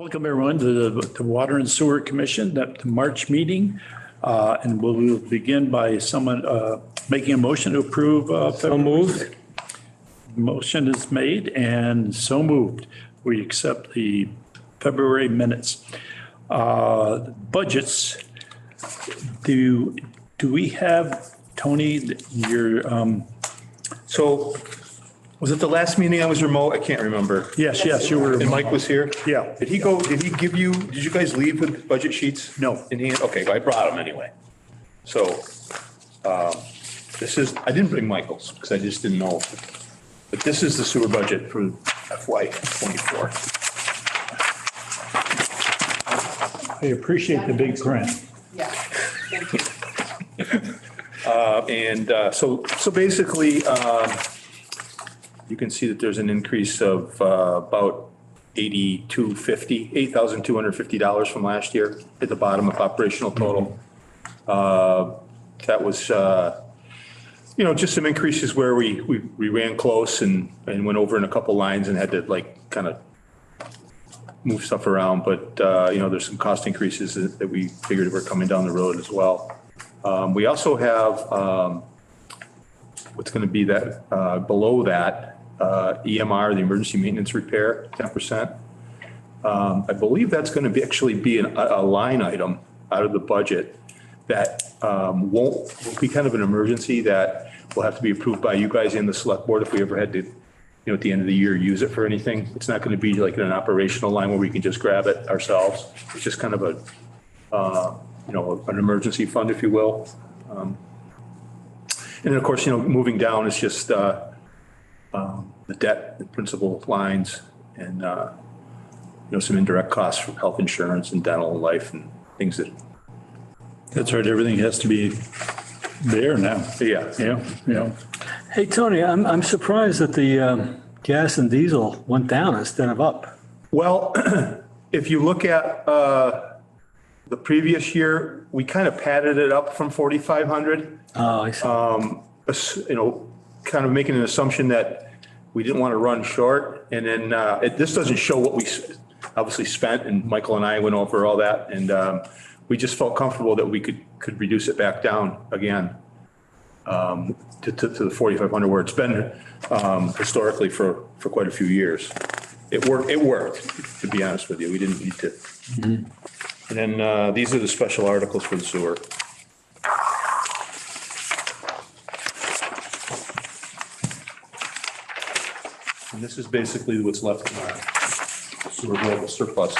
Welcome, everyone, to the Water and Sewer Commission, the March meeting. And we'll begin by someone making a motion to approve. So moved. Motion is made and so moved. We accept the February minutes. Budgets. Do we have, Tony, your, So was it the last meeting I was remote? I can't remember. yes, you were. And Mike was here? Yeah. Did he give you, did you guys leave with budget sheets? No. In hand? Okay, well, I brought them anyway. So this is, I didn't bring Michael's because I just didn't know. But this is the sewer budget for FY '24. I appreciate the big print. Yeah, thank you. So basically, you can see that there's an increase of about $8,250 from last year at the bottom of operational total. That was, just some increases where we ran close and went over in a couple lines and had to kind of move stuff around. But, there's some cost increases that we figured were coming down the road as well. We also have what's going to be that below that EMR, the emergency maintenance repair, 10%. I believe that's going to be actually be a line item out of the budget that will be kind of an emergency that will have to be approved by you guys and the select board if we ever had to, at the end of the year, use it for anything. It's not going to be like an operational line where we can just grab it ourselves. It's just kind of an emergency fund, if you will. And then, of course, moving down is just the debt, the principal lines, and some indirect costs from health insurance and dental and life and things that. That's right, everything has to be there now. Yeah. Yeah. Hey, Tony, I'm surprised that the gas and diesel went down instead of up. Well, if you look at the previous year, we kind of padded it up from 4,500. Oh, I see. Kind of making an assumption that we didn't want to run short. And then this doesn't show what we obviously spent, and Michael and I went over all that. And we just felt comfortable that we could reduce it back down again to the 4,500 where it's been historically for quite a few years. It worked, to be honest with you. We didn't need to. Mm-hmm. And then these are the special articles for the sewer. And this is basically what's left in our sewer global surplus.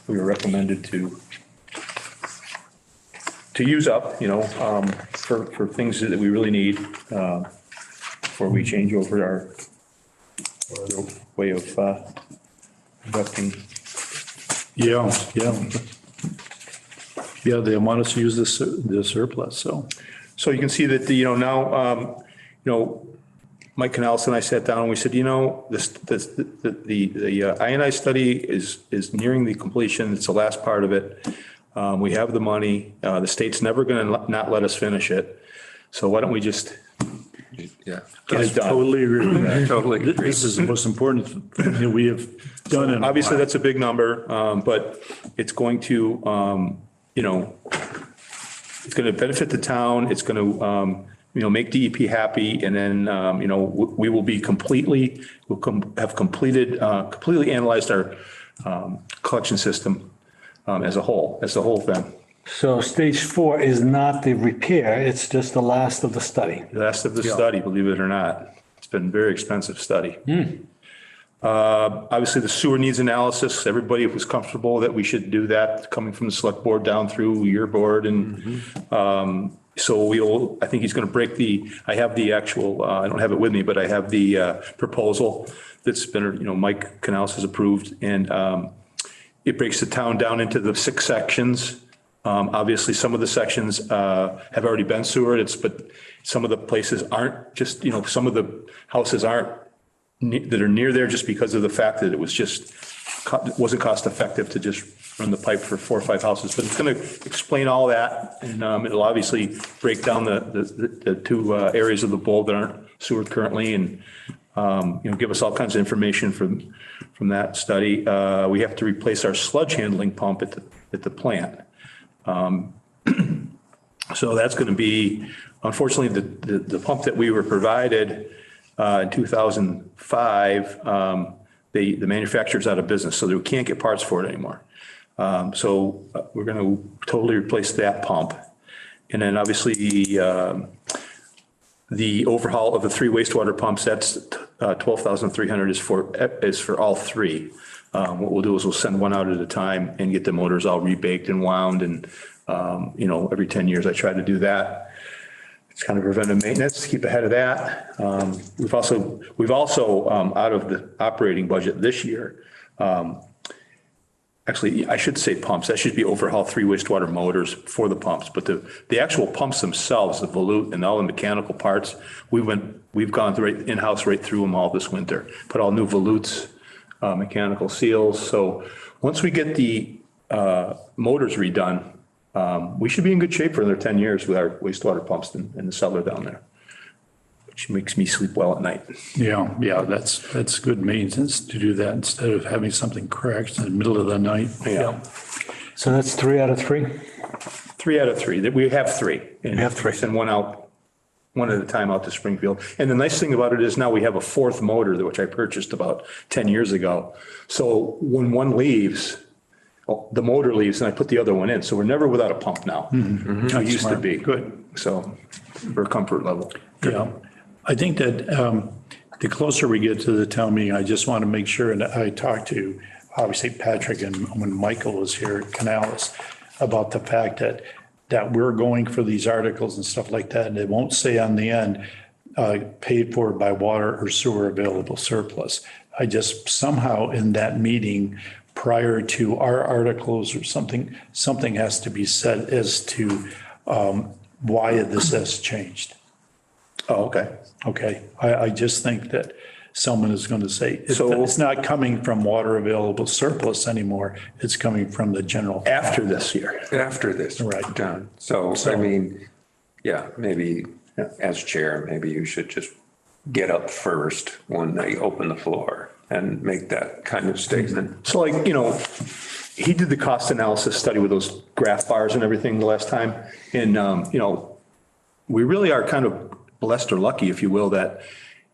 We were recommended to use up, for things that we really need before we change over our way of conducting. Yeah. They want us to use the surplus, so. So you can see that, now, Mike Canales and I sat down and we said, the INI study is nearing the completion. It's the last part of it. We have the money. The state's never going to not let us finish it. So why don't we just get it done? Totally agree with that. Totally agree. This is the most important thing that we have done. In Obviously, that's a big number, but it's going to, it's going to benefit the town. It's going to, make DEP happy. And then, we will be completely analyzed our collection system as the whole thing. So stage 4 is not the repair, it's just the last of the study. The last of the study, believe it or not. It's been a very expensive study. Obviously, the sewer needs analysis. Everybody was comfortable that we should do that, coming from the select board down through your board. And so I think he's going to I have the actual, I don't have it with me, but I have the proposal that's been, Mike Canales has approved. And it breaks the town down into the 6 sections. Obviously, some of the sections have already been sewered, but some of the places aren't. Just, some of the houses aren't that are near there just because of the fact that it wasn't cost effective to just run the pipe for 4 or 5 houses. But it's going to explain all that, and it'll obviously break down the 2 areas of the bowl that aren't sewered currently, and give us all kinds of information from that study. We have to replace our sludge handling pump at the plant. So that's going to be, unfortunately, the pump that we were provided in 2005, the manufacturer's out of business, so they can't get parts for it anymore. So we're going to totally replace that pump. And then obviously the overhaul of the 3 wastewater pumps, that's $12,300 is for all 3. What we'll do is we'll send one out at a time and get the motors all rebaked and wound. And, every 10 years I try to do that. It's kind of preventive maintenance to keep ahead of that. We've also out of the operating budget this year, actually, I should say pumps. That should be overhaul 3 wastewater motors for the pumps. But the actual pumps themselves, the volute and all the mechanical parts, we've gone right in-house right through them all this winter. Put all new volutes, mechanical seals. So once we get the motors redone, we should be in good shape for another 10 years with our wastewater pumps in the cellar down there, which makes me sleep well at night. Yeah, that's good maintenance to do that instead of having something cracked in the middle of the night. Yeah. So that's 3 out of 3? 3 out of 3. We have 3. And we have 3. Send one at a time out to Springfield. And the nice thing about it is now we have a 4th motor, which I purchased about 10 years ago. So when one leaves, the motor leaves and I put the other one in. So we're never without a pump now. Mm-hmm. We used to be. Good. So for comfort level. Yeah. I think that the closer we get to the town meeting, I just want to make sure, and I talked to, obviously, Patrick and when Michael was here at Canales about the fact that we're going for these articles and stuff like that, and it won't say on the end, paid for by water or sewer available surplus. I just somehow in that meeting prior to our articles or something has to be said as to why this has changed. Oh, okay. Okay. I just think that someone is going to say, So- it's not coming from water available surplus anymore. It's coming from the general. After this year. After this. Right. Done. So, I mean, yeah, maybe as chair, maybe you should just get up first when they open the floor and make that kind of statement. So like, he did the cost analysis study with those graph bars and everything the last time. And, we really are kind of blessed or lucky, if you will, that,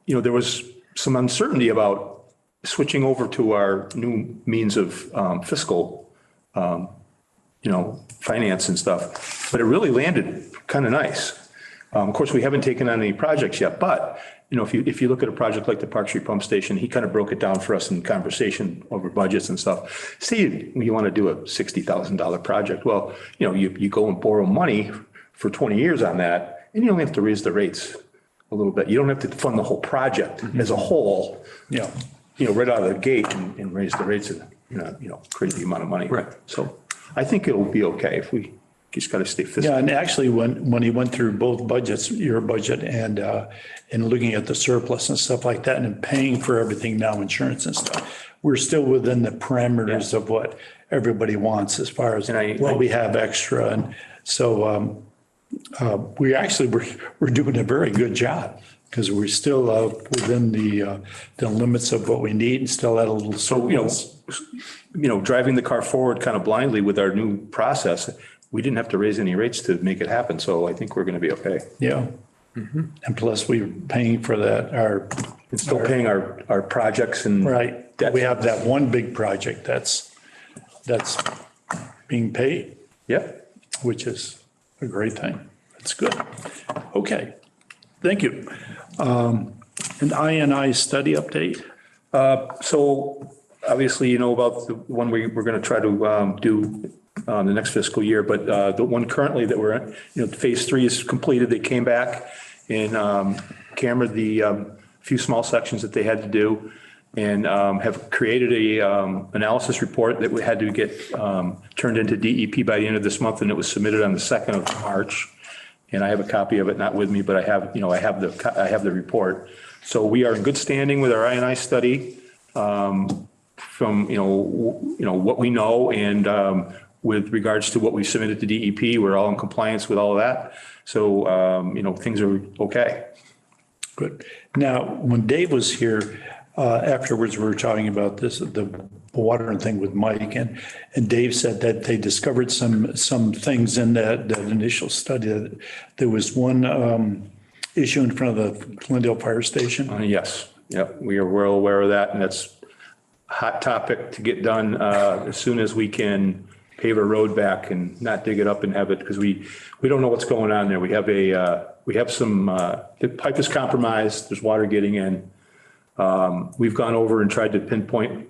there was some uncertainty about switching over to our new means of fiscal, finance and stuff. But it really landed kind of nice. Of course, we haven't taken on any projects yet, but if you look at a project like the Park Street Pump Station, he kind of broke it down for us in conversation over budgets and stuff. Say you want to do a $60,000 project. Well, you go and borrow money for 20 years on that, and you only have to raise the rates a little bit. You don't have to fund the whole project as a whole. Yeah. Right out of the gate and raise the rates of, crazy amount of money. Right. So I think it'll be okay if we just got to stay fiscal. Yeah, and actually, when he went through both budgets, your budget and looking at the surplus and stuff like that, and paying for everything now, insurance and stuff, we're still within the parameters of what everybody wants as far as what we have extra. And so we're doing a very good job because we're still within the limits of what we need and still at a little surplus. Driving the car forward kind of blindly with our new process, we didn't have to raise any rates to make it happen. So I think we're going to be okay. Yeah. And plus we're paying for that, It's still paying our projects and. right. We have that one big project that's being paid, Yep. which is a great thing. That's good. Okay. Thank you. An I&I study update. So obviously, about the one we're going to try to do the next fiscal year, but the one currently that we're in, phase 3 is completed. They came back and cambered the few small sections that they had to do and have created a analysis report that we had to get turned into DEP by the end of this month, and it was submitted on the 2nd of March. And I have a copy of it, not with me, but I have the report. So we are in good standing with our I&I study from what we know, and with regards to what we submitted to DEP, we're all in compliance with all of that. So things are okay. Good. Now, when Dave was here, afterwards, we were talking about this, the water thing with Mike, and Dave said that they discovered some things in that initial study. That there was one issue in front of the Glendale Fire Station. Yes, yep, we are well aware of that, and that's a hot topic to get done as soon as we can pave a road back and not dig it up and have it, because we don't know what's going on there. We have some, the pipe is compromised, there's water getting in. We've gone over and tried to pinpoint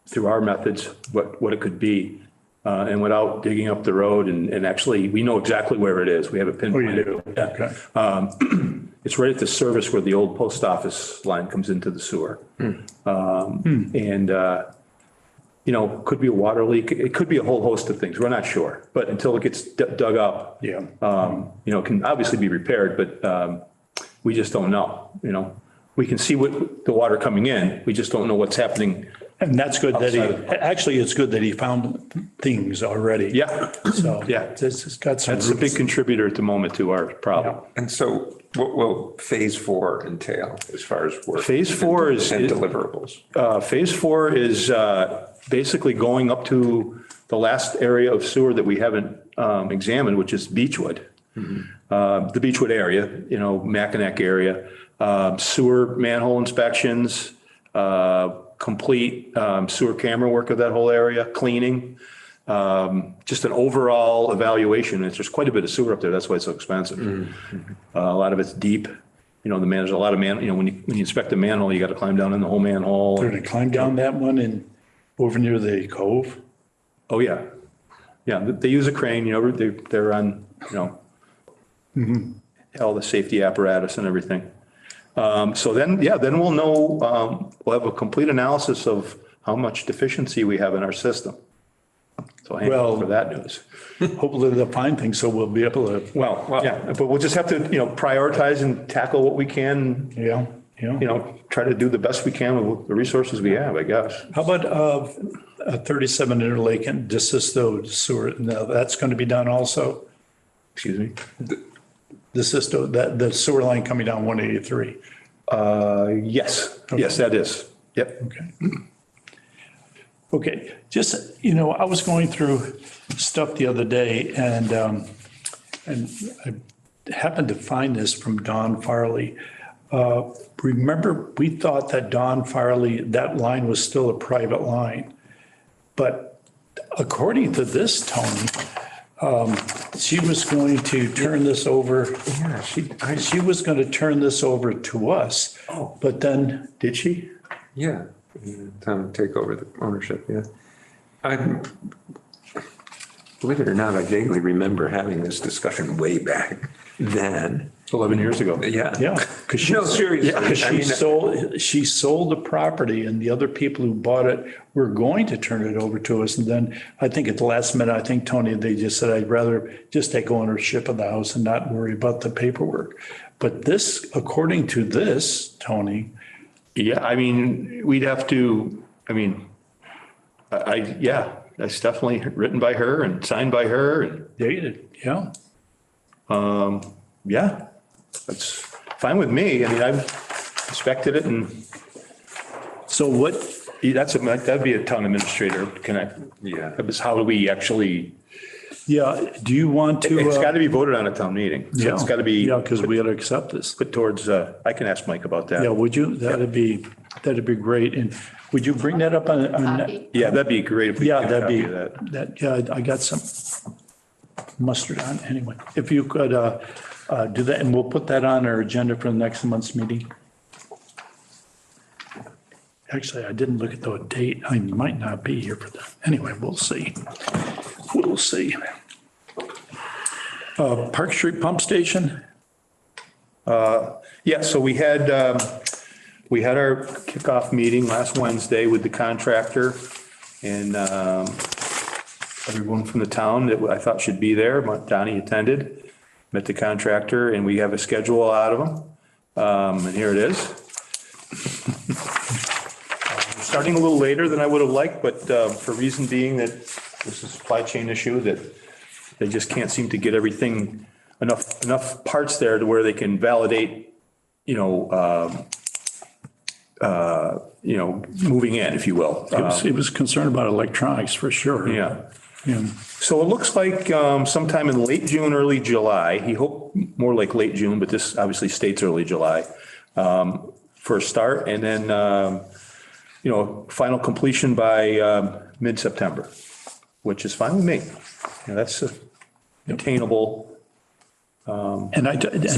through our methods what it could be. And without digging up the road and actually, we know exactly where it is. We have it pinpointed. do? Yeah. Okay. It's right at the service where the old post office line comes into the sewer. And, could be a water leak. It could be a whole host of things. We're not sure. But until it gets dug up, Yeah. it can obviously be repaired, but we just don't know, We can see what the water coming in. We just don't know what's happening. And that's good that Outside actually, it's good that he found things already. Yeah. So, Yeah. this has got some. That's a big roots. contributor at the moment to our problem. And so what will phase 4 entail as far as work? Phase 4 is- And deliverables. Phase 4 is basically going up to the last area of sewer that we haven't examined, which is Beechwood. The Beechwood area, Mackinac area, sewer manhole inspections, complete sewer camera work of that whole area, cleaning, just an overall evaluation. There's quite a bit of sewer up there. That's why it's so expensive. A lot of it's deep. There's a lot of when you inspect the manhole, you got to climb down in the whole manhole. They're going to climb down that one and over near the cove. Oh, yeah. Yeah, they use a crane, they're on, all the safety apparatus and everything. So then we'll know, we'll have a complete analysis of how much deficiency we have in our system. So hang on for that news. Hopefully they'll find things so we'll be able to, Well, yeah, but we'll just have to, prioritize and tackle what we can, yeah. try to do the best we can with the resources we have, I guess. How about 37 Interlake and DeSisto sewer? Now, that's going to be done also? Excuse me? DeSisto, the sewer line coming down 183. Yes, yes, that is. Yep. Okay. Okay, just, I was going through stuff the other day and I happened to find this from Don Farley. Remember, we thought that Don Farley, that line was still a private line. But according to this, Tony, she was going to turn this over. Yeah, She was going to turn this over to us. Oh. But then, Did she? Yeah, time to take over the ownership, yeah. Believe it or not, I vaguely remember having this discussion way back then. 11 years ago. Yeah. yeah, because she, No, seriously. because I mean, she sold the property and the other people who bought it were going to turn it over to us. And then I think at the last minute, I think, Tony, they just said, I'd rather just take ownership of the house and not worry about the paperwork. But this, according to this, Tony, Yeah, I mean, we'd have to, that's definitely written by her and signed by her and, dated, yeah. yeah, that's fine with me. I mean, I've inspected it and So what, that'd be a town administrator connect. Yeah. That was how do we actually, yeah, do you want to? it's got to be voted on at town meeting. So it's got to be Yeah, because we got to accept this. put towards, I can ask Mike about that. Yeah, would you? That'd be great. And would you bring that up on? Copy. Yeah, that'd be great if we Yeah, could that'd copy be, of that. yeah, I got some mustard on anyway. If you could do that, and we'll put that on our agenda for the next month's meeting. Actually, I didn't look at the date. I might not be here for that. Anyway, we'll see. We'll see. Park Street Pump Station? Yeah, so we had our kickoff meeting last Wednesday with the contractor and everyone from the town that I thought should be there. Donnie attended, met the contractor, and we have a schedule out of him. And here it is. Starting a little later than I would have liked, but for reason being that this is a supply chain issue that they just can't seem to get everything, enough parts there to where they can validate moving in, if you will. He was concerned about electronics for sure. Yeah. Yeah. So it looks like sometime in late June, early July. He hoped more like late June, but this obviously states early July for a start. And then, final completion by mid-September, which is fine with me. That's attainable. And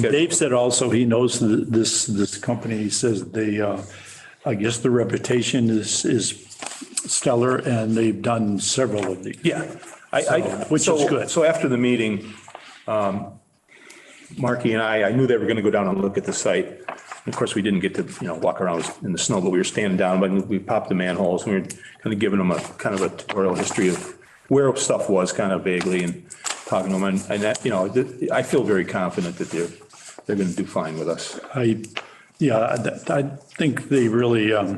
Dave said also, he knows this company, he says I guess the reputation is stellar and they've done several of these. Yeah. Which is good. So after the meeting, Marky and I knew they were going to go down and look at the site. Of course, we didn't get to, walk around in the snow, but we were standing down, but we popped the manholes and we were kind of giving them a kind of a tutorial history of where stuff was kind of vaguely and talking to them. And that, I feel very confident that they're going to do fine with us. I think they really, I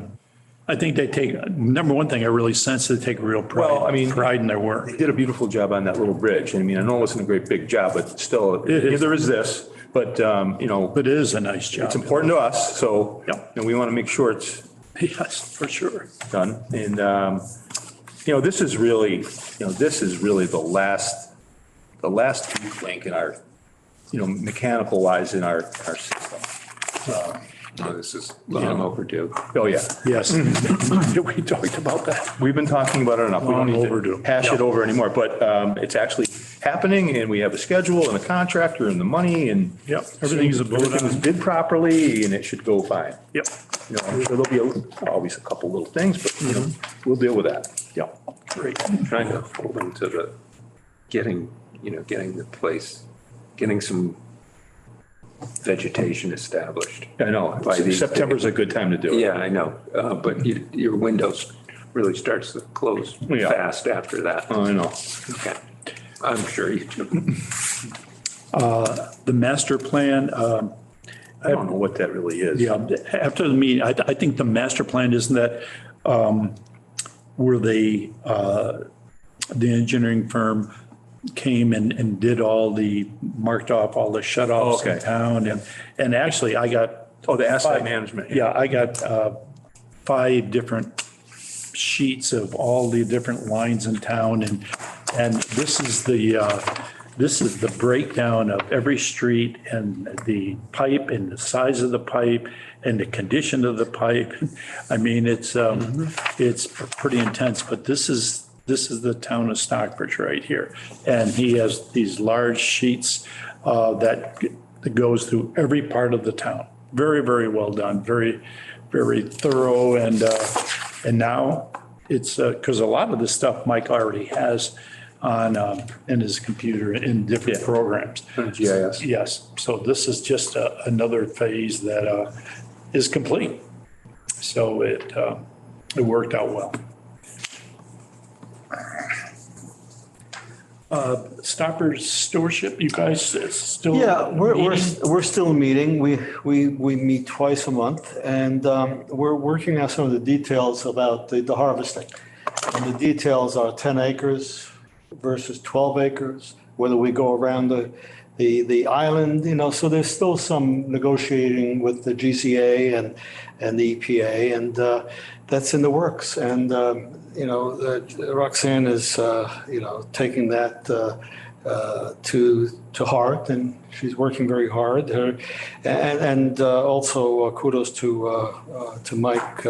think they take, number one thing I really sense, they take real pride in their work. They did a beautiful job on that little bridge. I mean, I know it wasn't a great big job, but still, there is this, but, But it is a nice job. it's important to us. So, Yep. and we want to make sure it's Yes, for sure. done. And, this is really the last link in our, mechanical wise in our system. No, this is long overdue. Oh, yeah. Yes. We talked about that. We've been talking about it enough. We don't Long need overdue. to hash it over anymore, but it's actually happening and we have a schedule and a contractor and the money and. Yep, everything's Everything was bid properly and it should go fine. Yep. There'll be always a couple little things, but we'll deal with that. Yep. Great. Trying to hold them to the getting the place, getting some vegetation established. I know, By these September's a good time to do it. Yeah, I know, but your windows really starts to close Yeah. fast after that. Oh, I know. Okay, I'm sure you do. The master plan, I don't know what that really is. yeah, after the meeting, I think the master plan, isn't that where the engineering firm came and did marked off all the shut-offs in Okay. town. And actually I got. Oh, the asset five- management. Yeah, I got 5 different sheets of all the different lines in town and this is the breakdown of every street and the pipe and the size of the pipe and the condition of the pipe. I mean, it's pretty intense, but this is the town of Stockbridge right here. And he has these large sheets that goes through every part of the town. Very, very well done, very, very thorough. And now it's, because a lot of this stuff Mike already has on, in his computer in different programs. GIS. Yes, so this is just another phase that is complete. So it worked out well. Stockbridge stewardship, you guys still? Yeah, we're meeting? still meeting. We meet twice a month and we're working on some of the details about the harvesting. And the details are 10 acres versus 12 acres, whether we go around the island, so there's still some negotiating with the GCA and the EPA and that's in the works. And, Roxanne is, taking that to heart and she's working very hard. And also kudos to Mike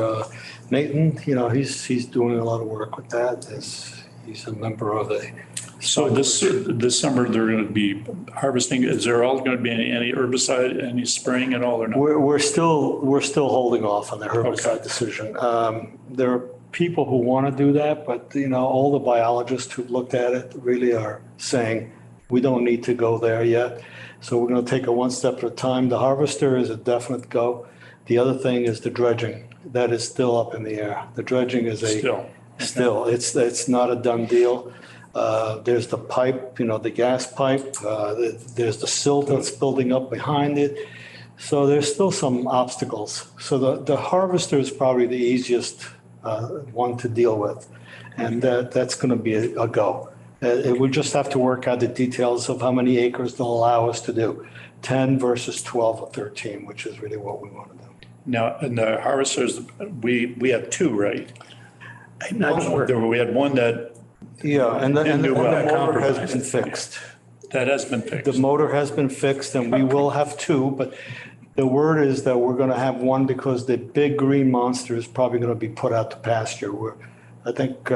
Nathan, he's doing a lot of work with that. He's a member of the. So this summer, they're going to be harvesting. Is there all going to be any herbicide, any spraying at all or not? We're still holding off on the herbicide decision. There are people who want to do that, but all the biologists who've looked at it really are saying we don't need to go there yet. So we're going to take it one step at a time. The harvester is a definite go. The other thing is the dredging. That is still up in the air. The dredging is still, it's not a done deal. There's the pipe, the gas pipe, there's the silt that's building up behind it. So there's still some obstacles. So the harvester is probably the easiest one to deal with. And that's going to be a go. We just have to work out the details of how many acres they'll allow us to do, 10 versus 12 or 13, which is really what we want to do. Now, and the harvesters, we have two, right? I'm not sure. We had one that Yeah, and the Didn't do well. motor has Compromise. been fixed. has been The fixed. motor has been fixed and we will have two, but the word is that we're going to have one because the big green monster is probably going to be put out to pasture. I think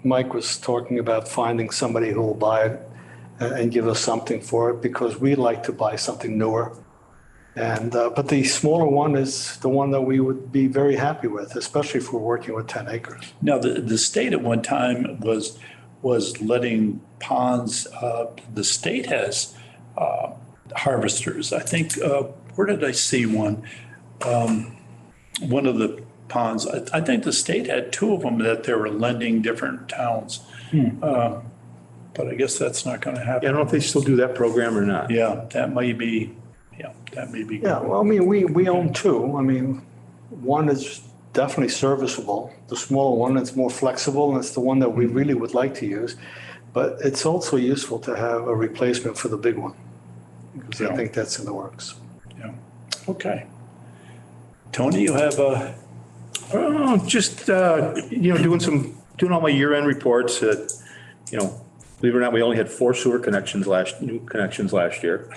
Mike was talking about finding somebody who will buy it and give us something for it because we like to buy something newer. And, but the smaller one is the one that we would be very happy with, especially if we're working with 10 acres. Now, the state at one time was letting ponds, the state has harvesters. I think, where did I see one? One of the ponds, I think the state had two of them that they were lending different towns. But I guess that's not going to I happen. don't know if they still do that program or not. Yeah, that may be, that may be. Yeah, well, I mean, we own two. I mean, one is definitely serviceable. The smaller one is more flexible and it's the one that we really would like to use. But it's also useful to have a replacement for the big one because I Yeah. think that's in the works. Yeah. Okay. Tony, you have a, Oh, just, doing all my year-end reports. Believe it or not, we only had 4 sewer new connections last year.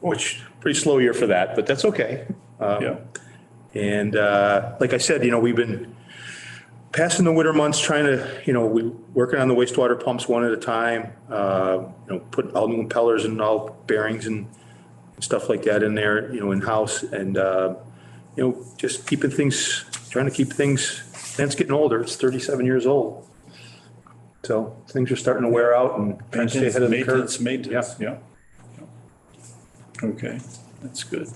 Which, pretty slow year for that, but that's okay. yeah, And like I said, we've been passing the winter months trying to, we working on the wastewater pumps one at a time, put all new impellers and all bearings and stuff like that in there, in-house. And, just trying to keep things, and it's getting older. It's 37 years old. So things are starting to wear out and trying to stay ahead of the curve. maintenance, yeah. Okay, that's good.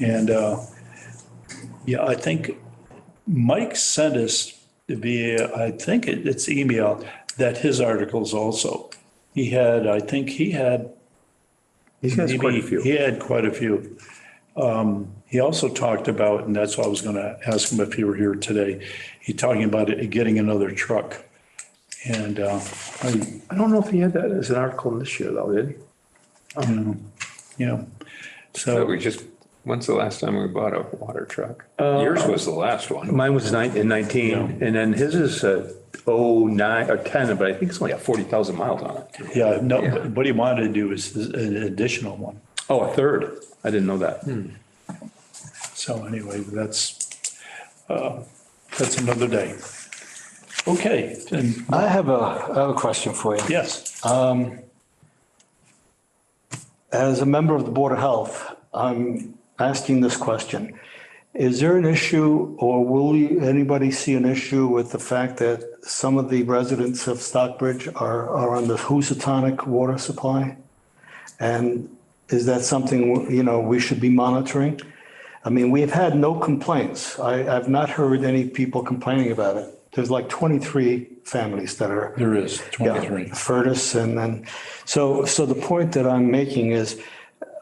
And, I think Mike sent us via, I think it's email, that his articles also. He's had quite a few. He had quite a few. He also talked about, and that's why I was going to ask him if he were here today, he talking about getting another truck. And I don't know if he had that as an article in this year though, did he? yeah, So so when's the last time we bought a water truck? Yours was the last one. Mine was in 19, and then his is 09 or 10, but I think it's only got 40,000 miles on it. yeah, no, what he wanted to do is an additional one. Oh, a third. I didn't know that. So anyway, that's another day. Okay, then, I have a question for you. yes, As a member of the Board of Health, I'm asking this question. Is there an issue or will anybody see an issue with the fact that some of the residents of Stockbridge are on the Housatonic water supply? And is that something, we should be monitoring? I mean, we've had no complaints. I've not heard any people complaining about it. There's like 23 families that are. there is Yeah, 23. Furnace and then, so the point that I'm making is,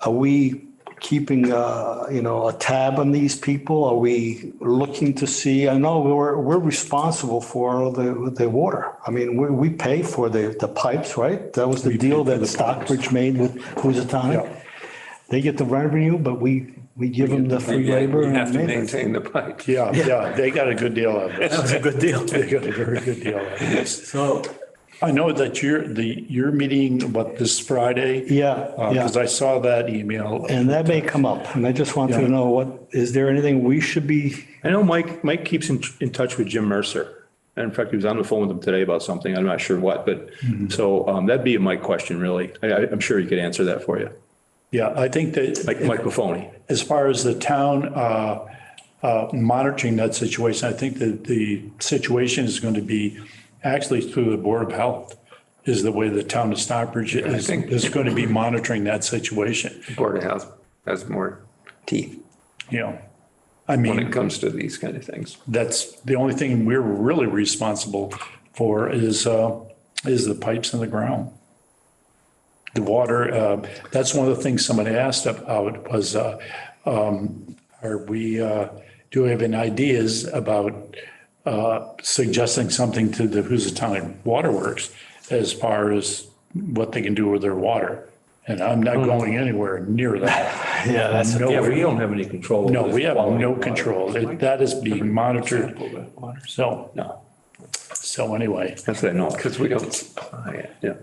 are we keeping, a tab on these people? Are we looking to see, I know we're responsible for the water. I mean, we pay for the pipes, right? That was the We deal pay for that the Stockbridge made with Housatonic. Yeah. They get the revenue, but we give them the free labor You have and to maintenance. maintain the pipe. Yeah, they got a good deal out of this. That's a good deal. They got a very good deal out of this. So, I know that you're meeting, this Friday? yeah, yeah. Because I saw that email. And that may come up, and I just wanted to Yeah. know is there anything we should be? I know Mike keeps in touch with Jim Mercer. And in fact, he was on the phone with him today about something. I'm not sure what, but so that'd be a Mike question, really. I'm sure he could answer that for you. Yeah, I think that. Mike Buffoni. As far as the town monitoring that situation, I think that the situation is going to be actually through the Board of Health is the way the town of Stockbridge is going to be monitoring that situation. Board of Health has more teeth I when it mean, comes to these kind of things. that's the only thing we're really responsible for is the pipes in the ground. The water, that's one of the things somebody asked about was, do we have any ideas about suggesting something to the Housatonic Waterworks as far as what they can do with their water. And I'm not going anywhere near that. Yeah, that's, No, Yeah, we don't have any control. no, over we the have quality no of water. control. That is being monitored. So, No, so anyway, That's what I know. because we don't supply it. Yeah.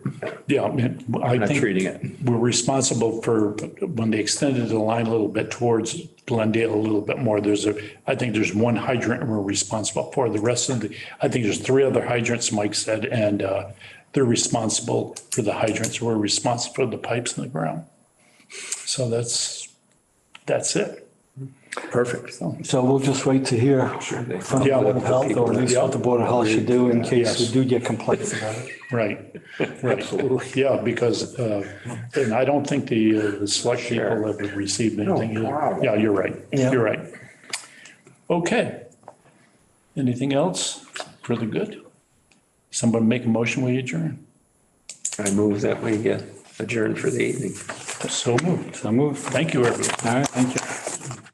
yeah, I mean, I Not think treating it. we're responsible for, when they extended the line a little bit towards Glendale a little bit more, I think there's one hydrant we're responsible for. The rest of I think there's 3 other hydrants, Mike said, and they're responsible for the hydrants. We're responsible for the pipes in the ground. So that's it. Perfect. so we'll just wait to hear from the Yeah. Board of Health, or at least what the Board of Health should do in case we Yes. do get complaints about it. Right. Absolutely. Yeah, because, and I don't think the select people have received anything. problem. Yeah, you're right. Yeah. You're right. Okay. Anything else for the good? Somebody make a motion, we adjourn. I move that we get adjourned for the evening. So moved. So move. Thank you, everyone. All right, thank you.